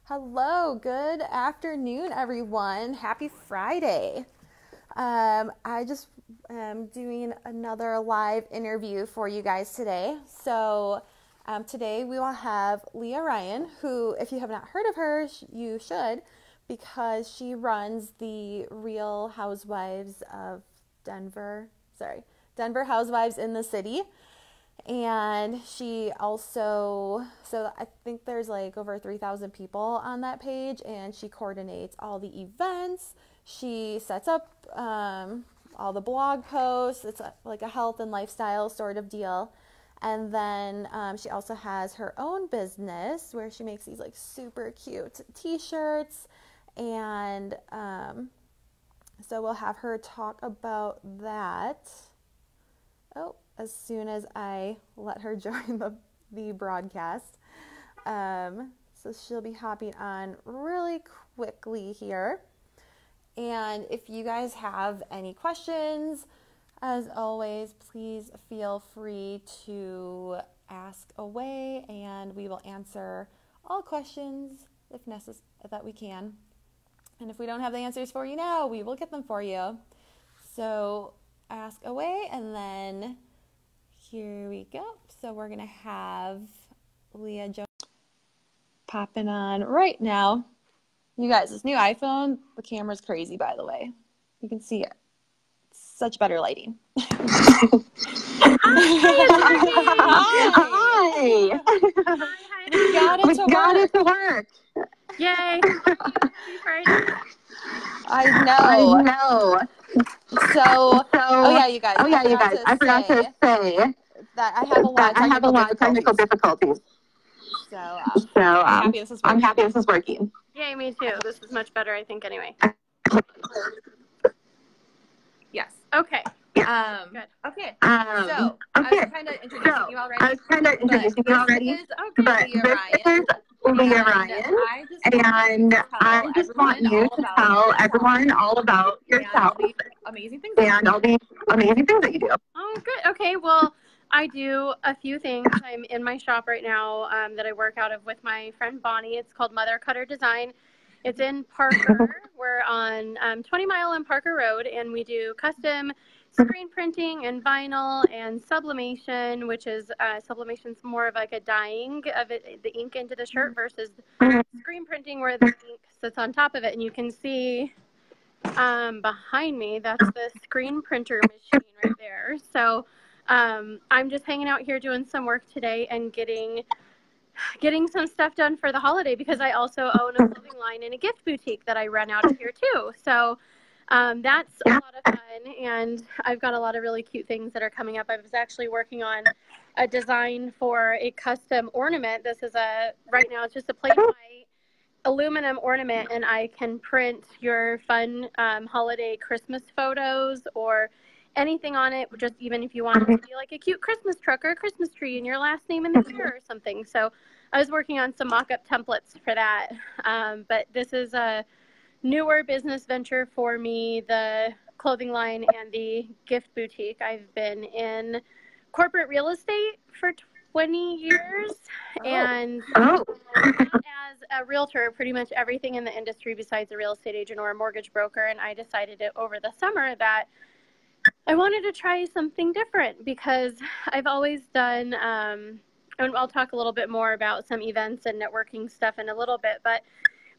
Hello, good afternoon, everyone. Happy Friday. I just am doing another live interview for you guys today. So today we will have Leah Ryan, who, if you have not heard of her, you should, because she runs the Real Housewives of Denver Housewives in the City. And she also, so I think there's like over 3,000 people on that page, and she coordinates all the events. She sets up all the blog posts. It's like a health and lifestyle sort of deal. And then she also has her own business where she makes these like super cute t-shirts. And so we'll have her talk about that. As soon as I let her join the broadcast. So she'll be hopping on really quickly here. And if you guys have any questions, as always, please feel free to ask away, and we will answer all questions if necessary that we can. And if we don't have the answers for you now, we will get them for you. So ask away, and then here we go. So we're going to have Leah Jones popping on right now. You guys, this new iPhone, the camera's crazy, by the way. You can see it. It's such better lighting. Hi. We got it to work. Yay. Happy Friday. I know. So, you guys. I forgot to say that I have a lot of technical difficulties. So, I'm happy this is working. Yay, me too. This is much better, I think, anyway. Yes. Okay. Good. Okay. I was kind of introducing you already. But this is Leah Ryan. And I just want you to tell everyone all about yourself and all the amazing things that you do. Oh, good. Okay. Well, I do a few things. I'm in my shop right now that I work out of with my friend Bonnie. It's called Mother Cutter Design. It's in Parker. We're on 20 Mile and Parker Road, and we do custom screen printing and vinyl and sublimation, which is sublimation's more of like a dyeing of it, the ink into the shirt, versus screen printing where the ink sits on top of it. And you can see behind me, that's the screen printer machine right there. So I'm just hanging out here doing some work today and getting some stuff done for the holiday, because I also own a clothing line and a gift boutique that I run out of here too. So that's a lot of fun, and I've got a lot of really cute things that are coming up. I was actually working on a design for a custom ornament. This is right now it's just a plain white aluminum ornament, and I can print your fun holiday Christmas photos or anything on it, just even if you want it to be like a cute Christmas truck or a Christmas tree and your last name in the year or something. So I was working on some mock-up templates for that. But this is a newer business venture for me, the clothing line and the gift boutique. I've been in corporate real estate for 20 years, and as a realtor, pretty much everything in the industry besides a real estate agent or a mortgage broker. And I decided over the summer that I wanted to try something different, because I've always done, and I'll talk a little bit more about some events and networking stuff in a little bit, but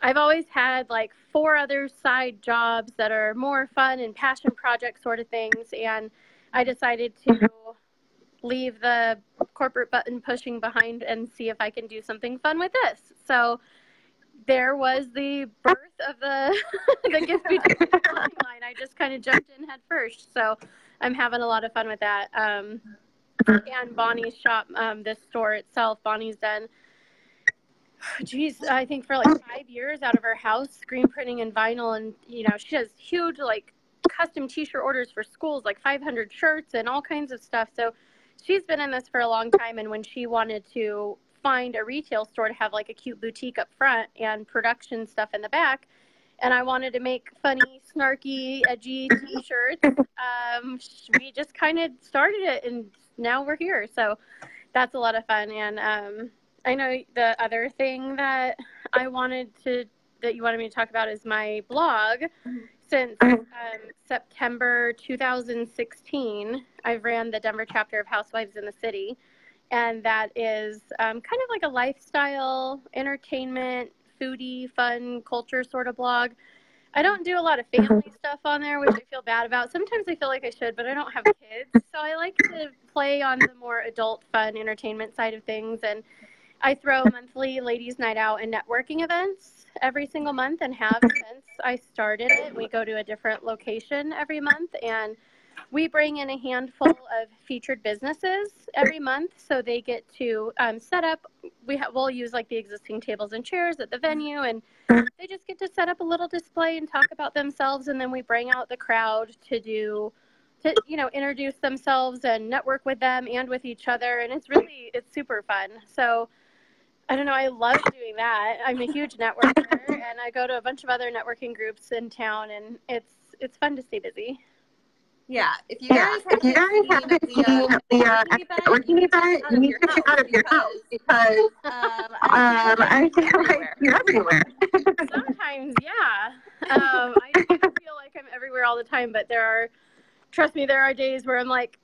I've always had like 4 other side jobs that are more fun and passion project sort of things. And I decided to leave the corporate button pushing behind and see if I can do something fun with this. So there was the birth of the gift boutique line. I just kind of jumped in head first. So I'm having a lot of fun with that. And Bonnie's shop, this store itself, Bonnie's done, I think for like 5 years out of her house, screen printing and vinyl. And, she has huge, like, custom t-shirt orders for schools, like 500 shirts and all kinds of stuff. So she's been in this for a long time. And when she wanted to find a retail store to have like a cute boutique up front and production stuff in the back, and I wanted to make funny, snarky, edgy t-shirts, we just kind of started it, and now we're here. So that's a lot of fun. And I know the other thing that I wanted that you wanted me to talk about is my blog. Since September 2016, I've ran the Denver chapter of Housewives in the City, and that is kind of like a lifestyle, entertainment, foodie, fun, culture sort of blog. I don't do a lot of family stuff on there, which I feel bad about. Sometimes I feel like I should, but I don't have kids, so I like to play on the more adult, fun, entertainment side of things, and I throw monthly ladies' night out and networking events every single month and have since I started it. We go to a different location every month, and we bring in a handful of featured businesses every month, so they get to set up. We'll use like the existing tables and chairs at the venue, and they just get to set up a little display and talk about themselves, and then we bring out the crowd to introduce themselves and network with them and with each other, and it's super fun. So I don't know, I love doing that. I'm a huge networker, and I go to a bunch of other networking groups in town, and it's fun to stay busy. Yeah, if you guys haven't seen Leah networking event, you need to get out of your house because I feel like you're everywhere. Sometimes, yeah. I do feel like I'm everywhere all the time, but trust me, there are days where I'm like,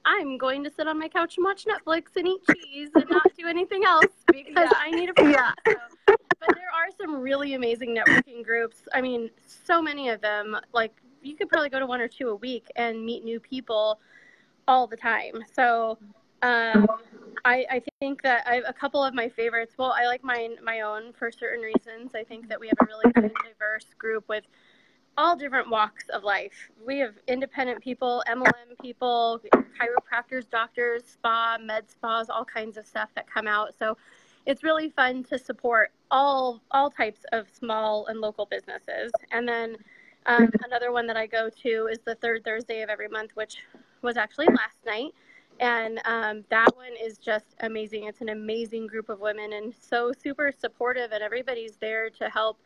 I'm going to sit on my couch and watch Netflix and eat cheese and not do anything else because I need a break. Yeah. But there are some really amazing networking groups. I mean, so many of them. Like, you could probably go to 1 or 2 a week and meet new people all the time. So I think that a couple of my favorites, well, I like my own for certain reasons. I think that we have a really good, diverse group with all different walks of life. We have independent people, MLM people, chiropractors, doctors, med spas, all kinds of stuff that come out. So it's really fun to support all types of small and local businesses. And then another one that I go to is the third Thursday of every month, which was actually last night. And that one is just amazing. It's an amazing group of women and so super supportive, and everybody's there to help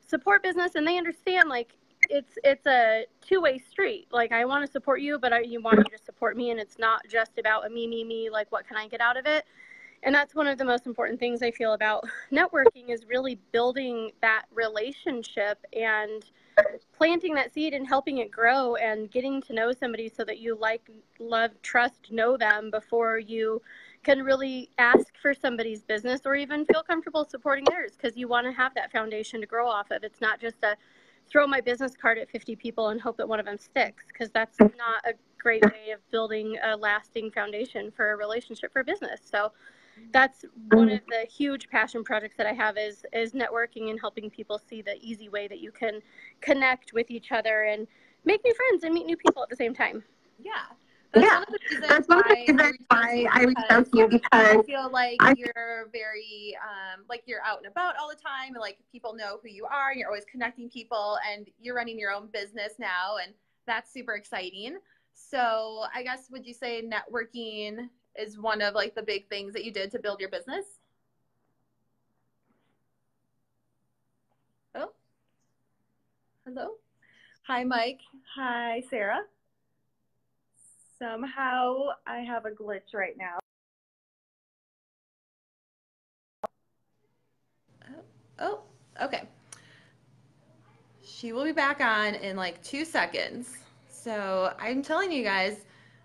support business, and they understand like it's a two-way street. Like, I want to support you, but you want you to support me, and it's not just about a me, like what can I get out of it. And that's one of the most important things I feel about networking, is really building that relationship and planting that seed and helping it grow and getting to know somebody so that you like, love, trust, know them before you can really ask for somebody's business or even feel comfortable supporting theirs, because you want to have that foundation to grow off of. It's not just a throw my business card at 50 people and hope that one of them sticks, because that's not a great way of building a lasting foundation for a relationship for business. So that's one of the huge passion projects that I have is networking and helping people see the easy way that you can connect with each other and make new friends and meet new people at the same time. Yeah. That's one of the reasons why I reached out to you, because I feel like you're very, like, you're out and about all the time, and like people know who you are, and you're always connecting people, and you're running your own business now, and that's super exciting. So I guess, would you say networking is one of like the big things that you did to build your business? Oh, hello. Hi, Mike. Hi, Sarah. Somehow I have a glitch right now. Oh, okay. She will be back on in like 2 seconds. So I'm telling you guys,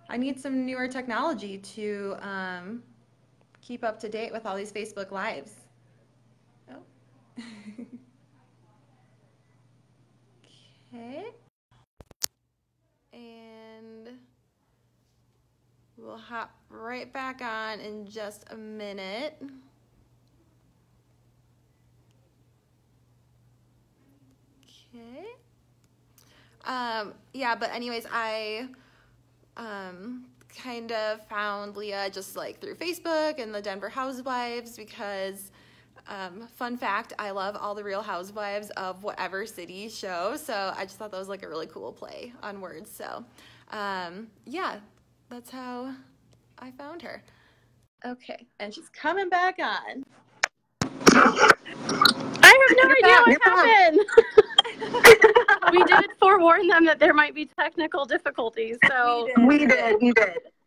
I need some newer technology to keep up to date with all these Facebook Lives. Oh. Okay. And we'll hop right back on in just a minute. Okay. Yeah, but anyways, I kind of found Leah just like through Facebook and the Denver Housewives, because fun fact, I love all the Real Housewives of whatever city show, so I just thought that was like a really cool play on words. So yeah, that's how I found her. Okay, and she's coming back on. I have no idea what happened. We did forewarn them that there might be technical difficulties, so we did.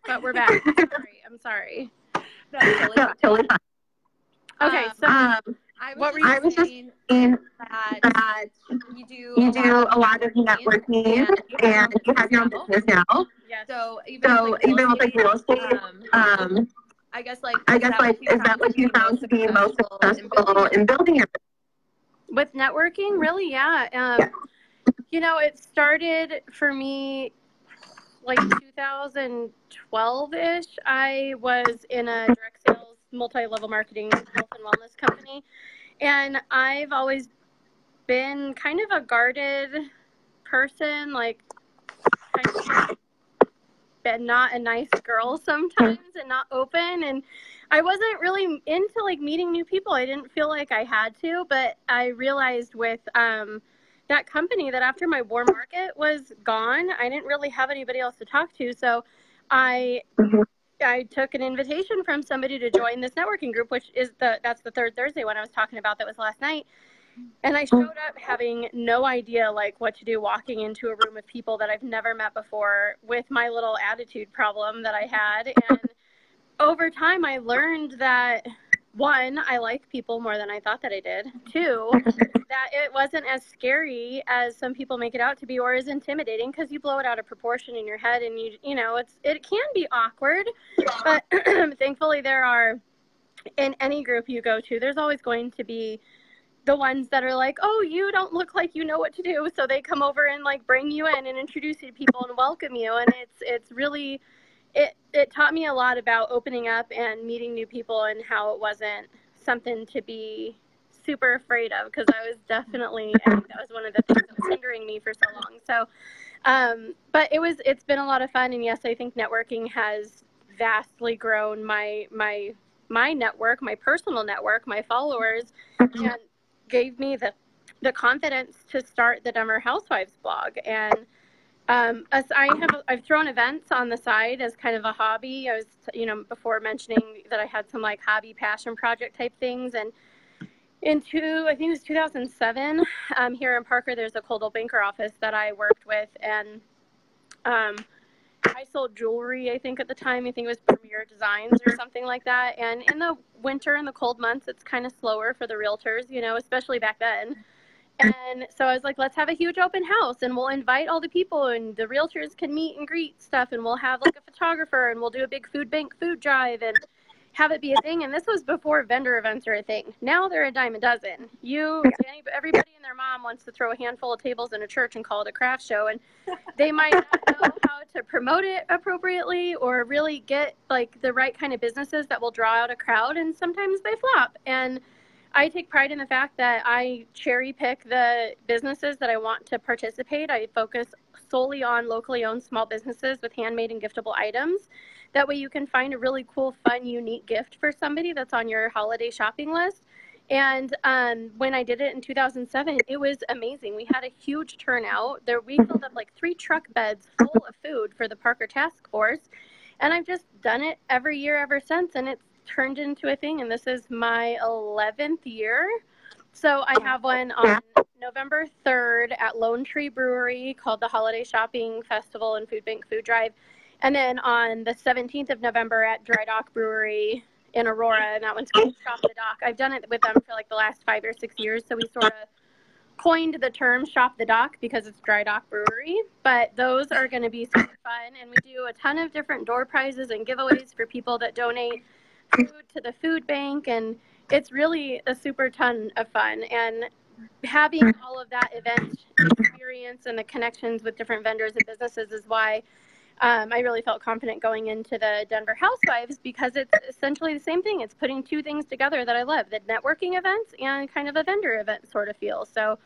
But we're back. I'm sorry. No, totally fine. Okay, so I was just saying that you do a lot of networking and you have your own business now. Yes. So even with like real estate, I guess is that what you found to be most successful in building your business? With networking, really, yeah. You know, it started for me like 2012-ish. I was in a direct sales, multi-level marketing, health and wellness company. And I've always been kind of a guarded person, like kind of been not a nice girl sometimes and not open. And I wasn't really into like meeting new people. I didn't feel like I had to, but I realized with that company that after my warm market was gone, I didn't really have anybody else to talk to. So I took an invitation from somebody to join this networking group, which is that's the third Thursday one I was talking about that was last night. And I showed up having no idea like what to do, walking into a room of people that I've never met before with my little attitude problem that I had. And over time, I learned that, one, I like people more than I thought that I did. Two, that it wasn't as scary as some people make it out to be or as intimidating because you blow it out of proportion in your head and you know, it can be awkward. But thankfully there are, in any group you go to, there's always going to be the ones that are like, oh, you don't look like you know what to do. So they come over and like bring you in and introduce you to people and welcome you. And it's really, it taught me a lot about opening up and meeting new people and how it wasn't something to be super afraid of, because I was definitely, I think that was one of the things that was hindering me for so long. So, but it's been a lot of fun. And yes, I think networking has vastly grown my network, my personal network, my followers, and gave me the confidence to start the Denver Housewives blog. And I've thrown events on the side as kind of a hobby. I was, before mentioning that I had some like hobby passion project type things. And I think it was 2007, here in Parker, there's a Coldwell Banker office that I worked with. And I sold jewelry, I think at the time. I think it was Premier Designs or something like that. And in the winter and the cold months, it's kind of slower for the realtors, especially back then. And so I was like, let's have a huge open house and we'll invite all the people and the realtors can meet and greet stuff and we'll have like a photographer and we'll do a big food bank food drive and have it be a thing. And this was before vendor events are a thing. Now they're a dime a dozen. Everybody and their mom wants to throw a handful of tables in a church and call it a craft show. And they might not know how to promote it appropriately or really get like the right kind of businesses that will draw out a crowd. And sometimes they flop. And I take pride in the fact that I cherry pick the businesses that I want to participate. I focus solely on locally owned small businesses with handmade and giftable items. That way you can find a really cool, fun, unique gift for somebody that's on your holiday shopping list. And when I did it in 2007, it was amazing. We had a huge turnout. We filled up like 3 truck beds full of food for the Parker Task Force. And I've just done it every year ever since. And it's turned into a thing. And this is my 11th year. So I have one on November 3rd at Lone Tree Brewery called the Holiday Shopping Festival and Food Bank Food Drive. And then on the 17th of November at Dry Dock Brewery in Aurora, and that one's called Shop the Dock. I've done it with them for like the last 5 or 6 years, so we sort of coined the term Shop the Dock because it's Dry Dock Brewery. But those are going to be super fun, and we do a ton of different door prizes and giveaways for people that donate food to the food bank, and it's really a super ton of fun. And having all of that event experience and the connections with different vendors and businesses is why I really felt confident going into the Denver Housewives, because it's essentially the same thing. It's putting 2 things together that I love, the networking events and kind of a vendor event sort of feel. So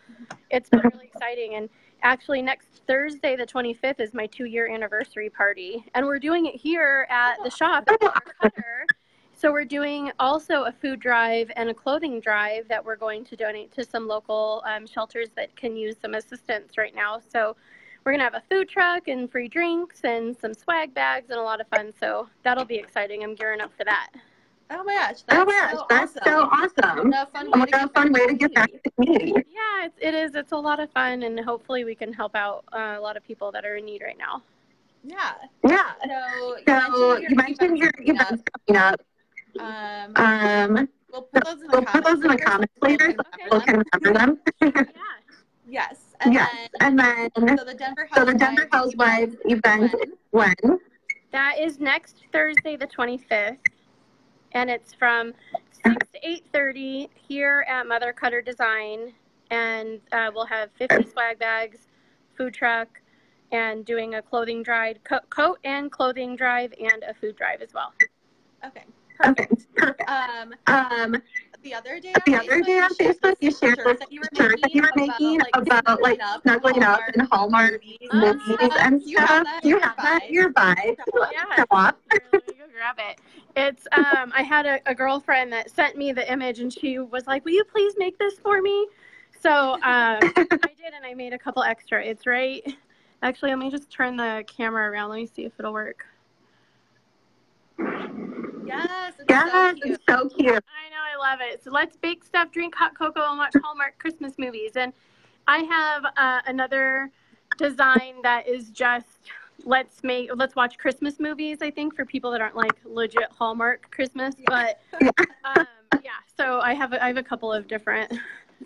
it's been really exciting. And actually next Thursday, the 25th, is my 2-year anniversary party. And we're doing it here at the shop at Cutter. So we're doing also a food drive and a clothing drive that we're going to donate to some local shelters that can use some assistance right now. So we're going to have a food truck and free drinks and some swag bags and a lot of fun. So that'll be exciting. I'm gearing up for that. Oh my gosh, that's so awesome. What a fun way to give back to the community. Yeah, it is. It's a lot of fun, and hopefully we can help out a lot of people that are in need right now. Yeah. Yeah. So you mentioned your events coming up. We'll put those in We'll put those in the comments later. We'll can remember them. Yeah. Yes. And then so the Denver Housewives event when? That is next Thursday, the 25th. And it's from 6 to 8:30 here at Mother Cutter Design. And we'll have 50 swag bags, food truck, and doing a clothing drive, coat and clothing drive, and a food drive as well. Okay. Perfect. The other day on Facebook, you shared this shirt that you were making about like snuggling up in Hallmark movies and stuff. Do you have that nearby? Yeah. Show off? Let me go grab it. It's I had a girlfriend that sent me the image, and she was like, "Will you please make this for me?" So I did, and I made a couple extra. It's right. Actually, let me just turn the camera around. Let me see if it'll work. Yes, it's so cute. I know, I love it. So let's bake stuff, drink hot cocoa, and watch Hallmark Christmas movies. And I have another design that is just let's watch Christmas movies. I think for people that aren't like legit Hallmark Christmas, but So I have a couple of different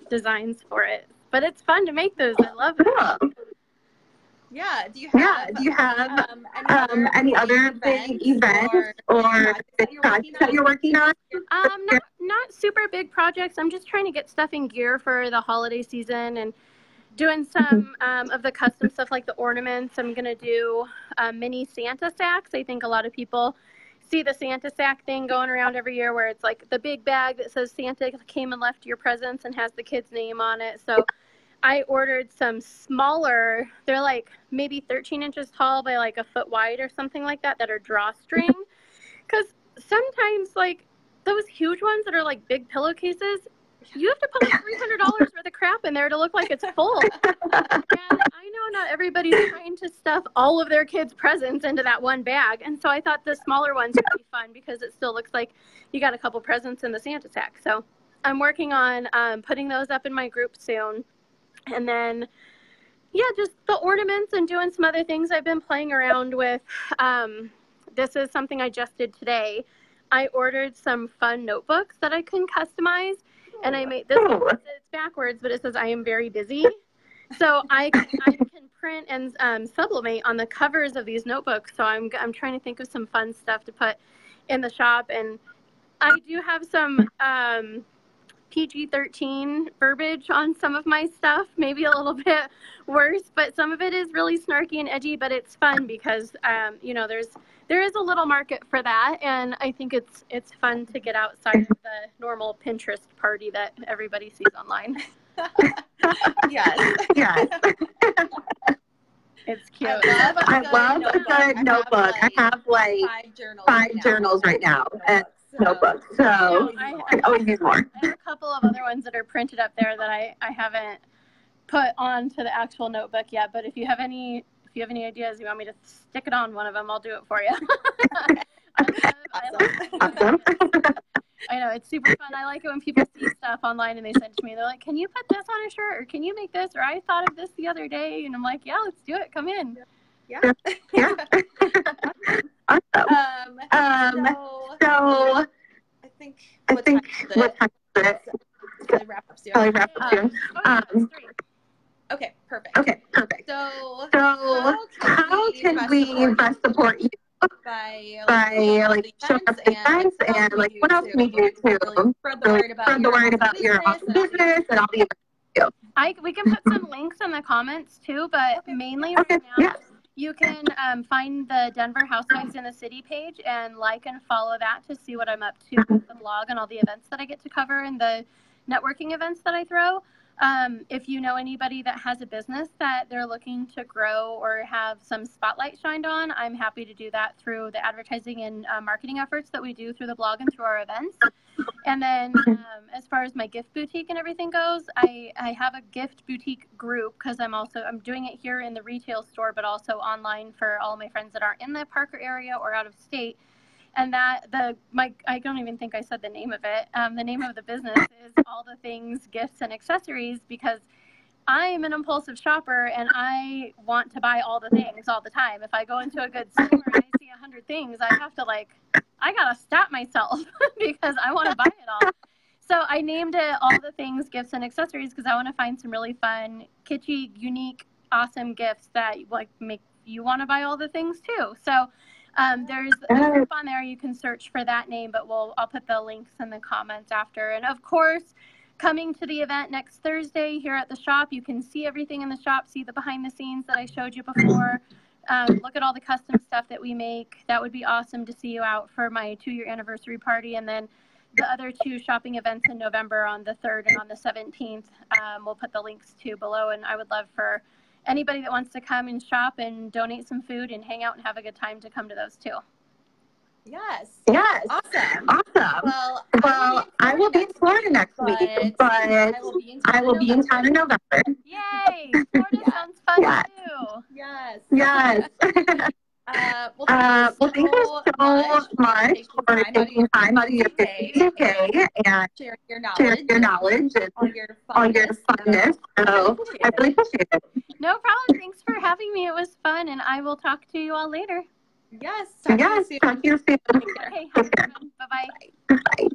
designs for it. But it's fun to make those. I love it. Yeah. Do you have any other big events or projects that you're working on? Not super big projects. I'm just trying to get stuff in gear for the holiday season and doing some of the custom stuff like the ornaments. I'm gonna do mini Santa sacks. I think a lot of people see the Santa sack thing going around every year where it's like the big bag that says Santa came and left your presents and has the kid's name on it. So I ordered some smaller, they're like maybe 13 inches tall by like a foot wide or something like that are drawstring. Because sometimes like those huge ones that are like big pillowcases, you have to put like $300 worth of crap in there to look like it's full. And I know not everybody's trying to stuff all of their kids' presents into that one bag. And so I thought the smaller ones would be fun because it still looks like you got a couple presents in the Santa sack. So I'm working on putting those up in my group soon. And then, just the ornaments and doing some other things I've been playing around with. This is something I just did today. I ordered some fun notebooks that I can customize. And I made this, it's backwards, but it says I am very busy. So I can print and sublimate on the covers of these notebooks. So I'm trying to think of some fun stuff to put in the shop. And I do have some PG-13 verbiage on some of my stuff, maybe a little bit worse, but some of it is really snarky and edgy, but it's fun because, there is a little market for that, and I think it's fun to get outside of the normal Pinterest party that everybody sees online. Yes. It's cute. I love a good notebook. I have like 5 journals right now. Notebooks, so I always use more. I have a couple of other ones that are printed up there that I haven't put onto the actual notebook yet, but if you have any ideas, you want me to stick it on one of them, I'll do it for you. Awesome. I know, it's super fun. I like it when people see stuff online and they send it to me. They're like, can you put this on a shirt, or can you make this, or I thought of this the other day, and I'm like, yeah, let's do it, come in. Yeah. Awesome. So I think what time is it? Probably wrap up soon. Okay, perfect. So how can we best support you? By like showing up at events and like what else can we do to spread the word about your awesome business and all the events you do? We can put some links in the comments too, but mainly right now you can find the Denver Housewives in the City page and like and follow that to see what I'm up to with the blog and all the events that I get to cover and the networking events that I throw. If you know anybody that has a business that they're looking to grow or have some spotlight shined on, I'm happy to do that through the advertising and marketing efforts that we do through the blog and through our events. And then as far as my gift boutique and everything goes, I have a gift boutique group because I'm doing it here in the retail store, but also online for all my friends that aren't in the Parker area or out of state. And I don't even think I said the name of it. The name of the business is All the Things Gifts and Accessories because I'm an impulsive shopper and I want to buy all the things all the time. If I go into a good store and I see 100 things, I have to I gotta stop myself because I want to buy it all. So I named it All the Things Gifts and Accessories because I want to find some really fun, kitschy, unique, awesome gifts that like make you want to buy all the things too. So there's a group on there. You can search for that name, but I'll put the links in the comments after. And of course, coming to the event next Thursday here at the shop, you can see everything in the shop, see the behind the scenes that I showed you before. Look at all the custom stuff that we make. That would be awesome to see you out for my 2-year anniversary party. And then the other 2 shopping events in November on the 3rd and on the 17th, we'll put the links to below. And I would love for anybody that wants to come and shop and donate some food and hang out and have a good time to come to those too. Yes. Yes. Awesome. Awesome. Well, I will be in Florida next week, but I will be in town in November. Yay! Florida sounds fun too. Yes. Yes. Well, thank you so much for taking time out of your busy day and sharing your knowledge and all your funness. So I really appreciate it. No problem. Thanks for having me. It was fun, and I will talk to you all later. Yes. Talk to you soon. Okay. Bye-bye. Bye.